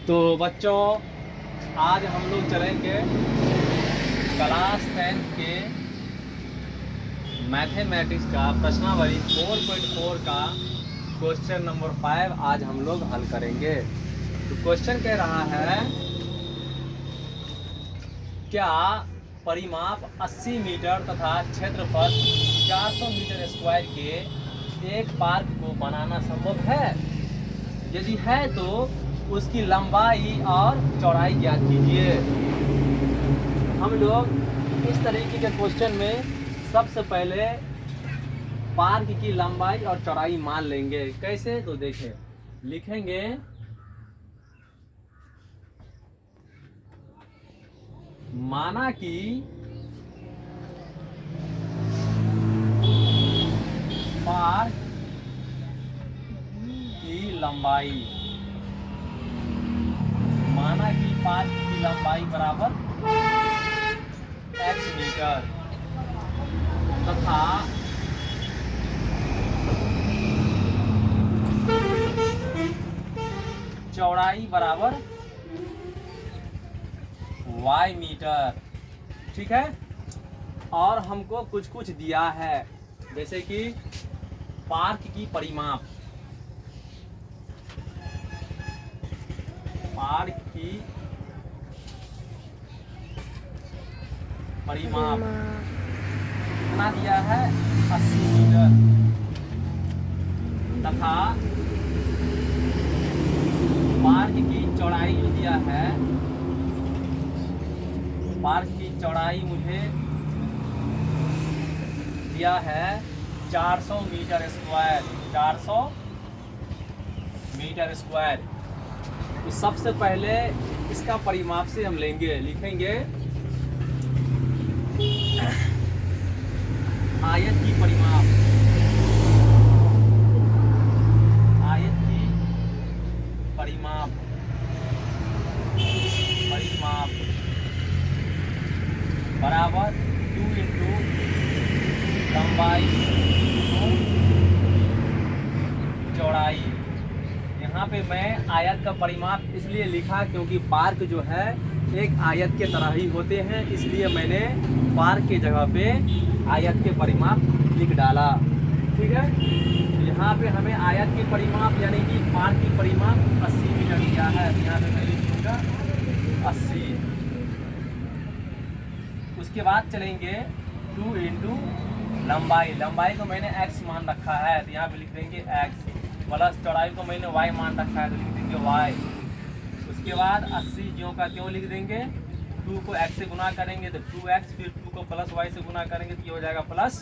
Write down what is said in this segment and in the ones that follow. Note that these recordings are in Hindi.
तो बच्चों, आज हम लोग चलेंगे क्लास 10 के मैथमेटिक्स का प्रश्नावली 4.4 का क्वेश्चन नंबर 5 आज हम लोग हल करेंगे। तो क्वेश्चन कह रहा है, क्या परिमाप 80 मीटर तथा क्षेत्रफल 400 मीटर स्क्वायर के एक पार्क को बनाना संभव है? यदि है तो उसकी लंबाई और चौड़ाई ज्ञात कीजिए। हम लोग इस तरीके के क्वेश्चन में सबसे पहले पार्क की लंबाई और चौड़ाई मान लेंगे। कैसे? तो देखें, लिखेंगे माना कि पार्क की लंबाई, माना कि पार्क की लंबाई बराबर x मीटर तथा चौड़ाई बराबर y मीटर। ठीक है। और हमको कुछ कुछ दिया है, जैसे कि पार्क की परिमाप, पार्क की परिमाप कितना दिया है? 80 मीटर तथा पार्क की चौड़ाई जो दिया है, पार्क की चौड़ाई मुझे दिया है 400 मीटर स्क्वायर, 400 मीटर स्क्वायर। तो सबसे पहले इसका परिमाप से हम लेंगे, लिखेंगे आयत की परिमाप, आयत की परिमाप, परिमाप बराबर 2 इंटू लंबाई इंटू चौड़ाई। यहाँ पे मैं आयत का परिमाप इसलिए लिखा क्योंकि पार्क जो है एक आयत के तरह ही होते हैं, इसलिए मैंने पार्क की जगह पे आयत के परिमाप लिख डाला। ठीक है। यहाँ पे हमें आयत की परिमाप यानी कि पार्क की परिमाप 80 मीटर दिया है, यहाँ पे मैं लिखूंगा 80। उसके बाद चलेंगे 2 इंटू लंबाई, लंबाई को मैंने x मान रखा है तो यहाँ पे लिख देंगे x, प्लस चौड़ाई को मैंने y मान रखा है तो लिख देंगे y। उसके बाद 80 ज्यों का त्यों लिख देंगे, 2 को x से गुना करेंगे तो 2x, फिर 2 को प्लस y से गुना करेंगे तो ये हो जाएगा प्लस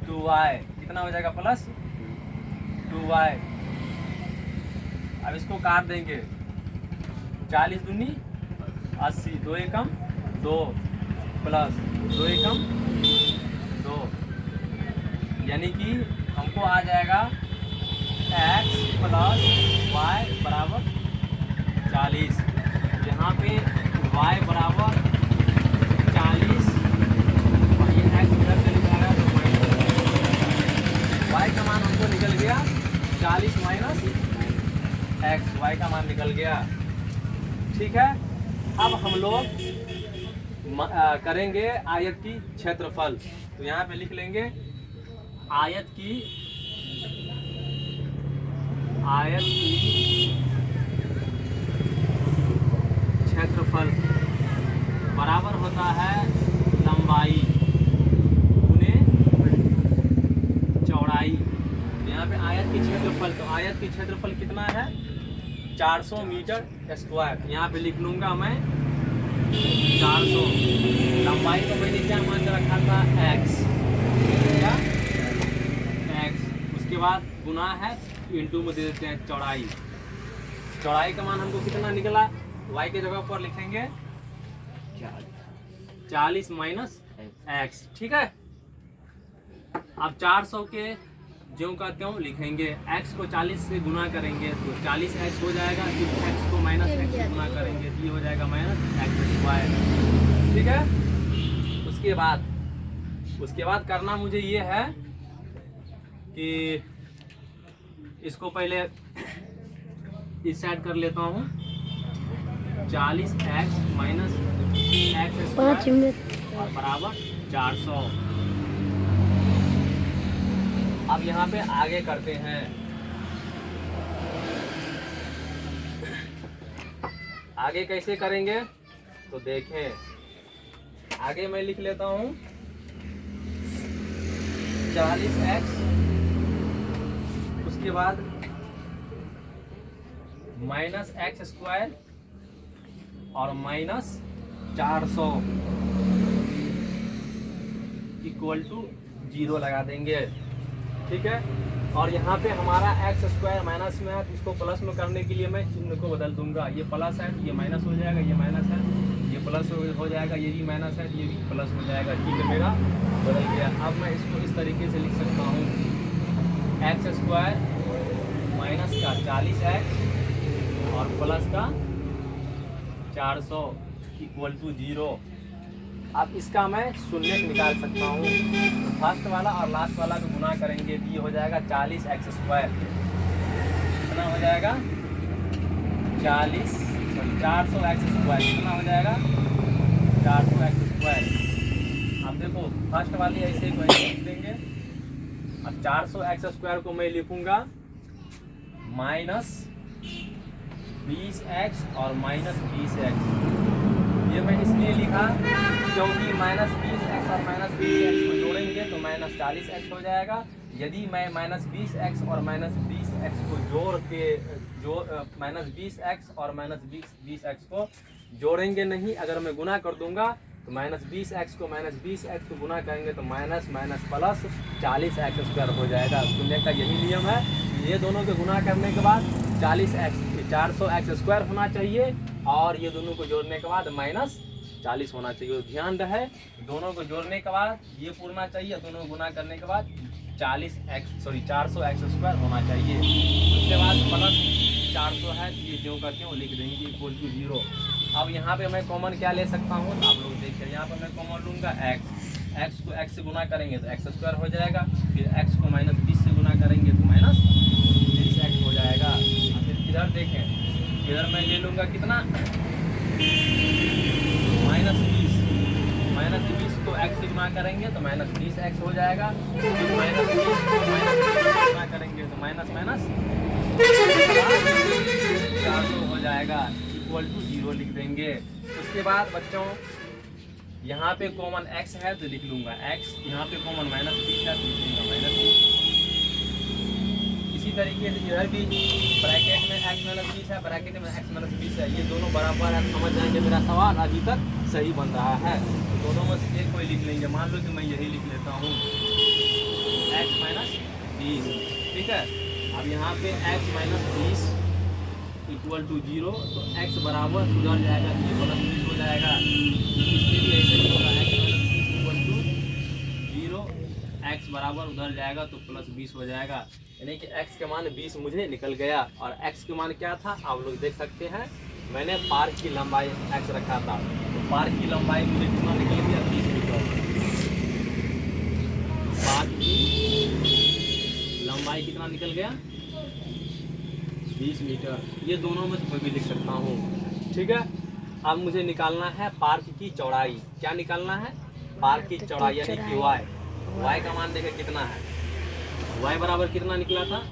2y। कितना हो जाएगा? Plus 2y। अब इसको काट देंगे, 40 दूनी 80, 2 एकम 2 प्लस 2 एकम 2, यानी कि हमको आ जाएगा x प्लस y बराबर 40। यहाँ पे y बराबर 40 और ये x इधर से लिखाया तो y का मान हमको निकल गया 40 माइनस x, y का मान निकल गया। ठीक है। अब हम लोग करेंगे आयत की क्षेत्रफल। तो यहाँ पे लिख लेंगे आयत की क्षेत्रफल बराबर होता है लंबाई गुने चौड़ाई। यहाँ पे आयत की क्षेत्रफल, तो आयत की क्षेत्रफल कितना है? 400 मीटर स्क्वायर। यहाँ पे लिख लूंगा मैं 400। लंबाई को मैंने क्या मान के रखा था? x, क्या x। उसके बाद गुना है इंटू में दे देते हैं चौड़ाई। चौड़ाई का मान हमको कितना निकला? y के जगह पर लिखेंगे 40 माइनस x। ठीक है। अब 400 के ज्यों का त्यों लिखेंगे, x को 40 से गुना करेंगे तो 40x हो जाएगा, फिर x को माइनस x से गुना करेंगे तो ये हो जाएगा माइनस x स्क्वायर। ठीक है। उसके बाद करना मुझे ये है कि इसको पहले इस साइड कर लेता हूँ 40x minus x 5 square minute. और बराबर 400। अब यहाँ पे आगे करते हैं। आगे कैसे करेंगे तो देखें, आगे मैं लिख लेता हूँ 40x, उसके बाद माइनस एक्स स्क्वायर और माइनस 400 इक्वल टू 0 लगा देंगे। ठीक है, और यहाँ पे हमारा एक्स स्क्वायर माइनस में है, इसको प्लस में करने के लिए मैं चिन्ह को बदल दूंगा। ये प्लस है, ये माइनस हो जाएगा, ये माइनस है, ये प्लस हो जाएगा, ये भी माइनस है, ये भी प्लस हो जाएगा। ठीक है, मेरा बदल गया। अब मैं इसको इस तरीके से लिख सकता हूँ, एक्स स्क्वायर माइनस का 40x और प्लस का 400 इक्वल टू 0। अब इसका मैं शून्य निकाल सकता हूँ। तो फर्स्ट वाला और लास्ट वाला को गुना करेंगे तो ये हो जाएगा 40x स्क्वायर। कितना हो जाएगा 400x स्क्वायर। कितना हो जाएगा 400x स्क्वायर। अब देखो फर्स्ट वाली ऐसे ही लिख देंगे। अब 400x स्क्वायर को मैं लिखूंगा माइनस 20x और माइनस 20x। ये मैं इसलिए लिखा क्योंकि माइनस 20x और माइनस 20x को जोड़ेंगे तो माइनस 40x हो जाएगा। यदि मैं माइनस 20x और माइनस 20x को जोड़ के माइनस 20x और माइनस 20x को जोड़ेंगे नहीं, अगर मैं गुना कर दूंगा तो माइनस 20x को माइनस 20x को गुना करेंगे तो minus minus plus 40x square हो जाएगा। शून्य का यही नियम है, ये दोनों के गुना करने के बाद 400x स्क्वायर होना चाहिए और ये दोनों को जोड़ने के बाद माइनस 40 होना चाहिए। ध्यान रहे, दोनों को जोड़ने के बाद ये पूरना चाहिए, दोनों को गुना करने के बाद 400x स्क्वायर होना चाहिए। उसके बाद प्लस 400 है, ये जो का क्यों लिख देंगे इक्वल टू 0। अब यहाँ पे मैं कॉमन क्या ले सकता हूँ, आप लोग देखिए, यहाँ पे मैं कॉमन लूँगा x को x से गुना करेंगे तो x स्क्वायर हो जाएगा, फिर x को माइनस 20 से गुना करेंगे तो माइनस 20x हो जाएगा। फिर इधर देखें, इधर मैं ले लूँगा कितना माइनस 20 को x से गुना करेंगे तो माइनस 20x हो जाएगा। फिर माइनस 20 को माइनस 20 से गुना करेंगे तो माइनस माइनस 400 हो जाएगा इक्वल टू 0 लिख देंगे। उसके बाद बच्चों यहाँ पे कॉमन x है तो लिख लूँगा x, यहाँ पे कॉमन माइनस 20 है तो लिख लूँगा माइनस 20। इसी तरीके से इधर भी ब्रैकेट में x माइनस 20 है, ब्रैकेट में x माइनस 20 है, ये दोनों बराबर है। समझ जाएंगे मेरा सवाल अभी तक सही बन रहा है। तो दोनों में से एक कोई लिख लेंगे, मान लो कि मैं यही लिख लेता हूँ x माइनस 20। ठीक है, अब यहाँ पे x माइनस 20 इक्वल टू 0, तो x बराबर उधर जाएगा तो ये प्लस 20 हो जाएगा। इसमें भी ऐसे ही होगा, x minus 20 equal to 0, x बराबर उधर जाएगा तो प्लस 20 हो जाएगा। यानी कि x के मान 20 मुझे निकल गया। और x के मान क्या था आप लोग देख सकते हैं, मैंने पार्क की लंबाई x रखा था, तो पार्क की लंबाई मुझे कितना निकल गया 20 मीटर। पार्क की लंबाई कितना निकल गया 20 मीटर। ये दोनों में कोई भी लिख सकता हूँ। ठीक है, अब मुझे निकालना है पार्क की चौड़ाई। क्या निकालना है, पार्क की चौड़ाई यानी कि y का मान देखें कितना है। y बराबर कितना निकला था,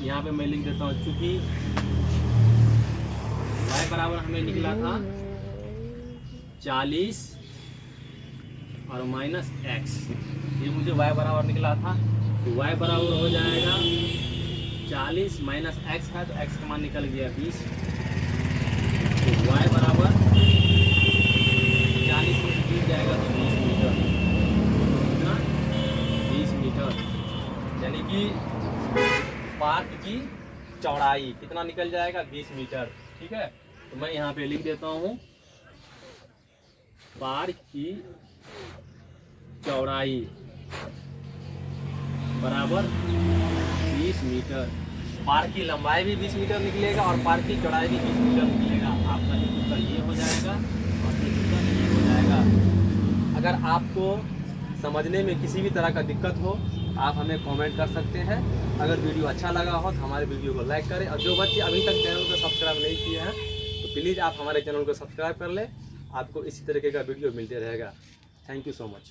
यहाँ पे मैं लिख देता हूँ, चूंकि y बराबर हमें निकला था 40 और माइनस x, ये मुझे y बराबर निकला था। तो y बराबर हो जाएगा 40 माइनस x है तो x का मान निकल गया 20। तो y बराबर 40 में से 20 जाएगा तो 20 मीटर। कितना 20 मीटर, यानी कि पार्क की चौड़ाई कितना निकल जाएगा 20 मीटर। ठीक है, तो मैं यहाँ पे लिख देता हूँ पार्क की चौड़ाई बराबर 20 मीटर। पार्क की लंबाई भी 20 मीटर निकलेगा और पार्क की चौड़ाई भी 20 मीटर निकलेगा। आपका एक उत्तर ये हो जाएगा और एक उत्तर ये हो जाएगा। अगर आपको समझने में किसी भी तरह का दिक्कत हो आप हमें कमेंट कर सकते हैं। अगर वीडियो अच्छा लगा हो तो हमारे वीडियो को लाइक करें, और जो बच्चे अभी तक चैनल को सब्सक्राइब नहीं किए हैं तो तो प्लीज़ आप हमारे चैनल को सब्सक्राइब कर लें, आपको इसी तरीके का वीडियो मिलते रहेगा। Thank you so much.